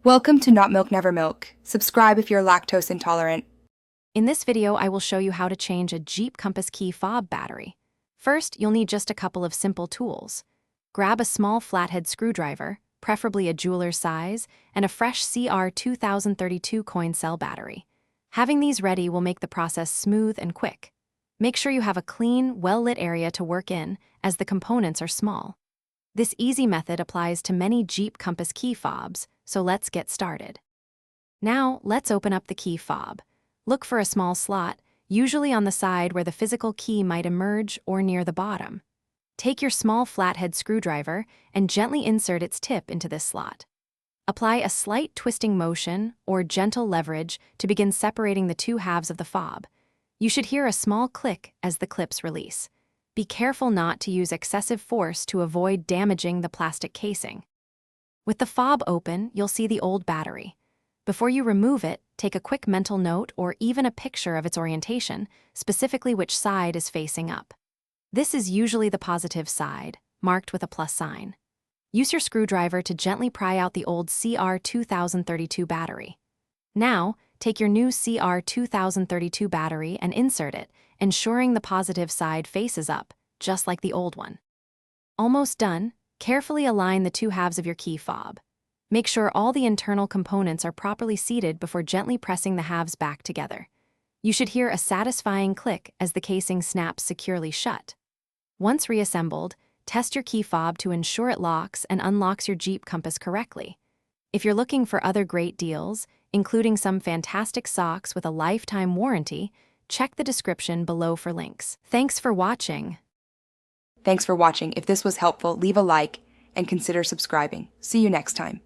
Welcome to Not Milk Never Milk. Subscribe if you're lactose intolerant. In this video, I will show you how to change a Jeep Compass Key fob battery. First, you'll need just a couple of simple tools. Grab a small flathead screwdriver, preferably a jeweler's size, and a fresh CR2032 coin cell battery. Having these ready will make the process smooth and quick. Make sure you have a clean, well-lit area to work in, as the components are small. This easy method applies to many Jeep Compass Key fobs, so let's get started. Now, let's open up the key fob. Look for a small slot, usually on the side where the physical key might emerge or near the bottom. Take your small flathead screwdriver and gently insert its tip into this slot. Apply a slight twisting motion or gentle leverage to begin separating the two halves of the fob. You should hear a small click as the clips release. Be careful not to use excessive force to avoid damaging the plastic casing. With the fob open, you'll see the old battery. Before you remove it, take a quick mental note or even a picture of its orientation, specifically which side is facing up. This is usually the positive side, marked with a plus sign. Use your screwdriver to gently pry out the old CR2032 battery. Now, take your new CR2032 battery and insert it, ensuring the positive side faces up, just like the old one. Almost done, carefully align the two halves of your key fob. Make sure all the internal components are properly seated before gently pressing the halves back together. You should hear a satisfying click as the casing snaps securely shut. Once reassembled, test your key fob to ensure it locks and unlocks your Jeep Compass correctly. If you're looking for other great deals, including some fantastic socks with a lifetime warranty, check the description below for links. Thanks for watching. Thanks for watching. If this was helpful, leave a like and consider subscribing. See you next time.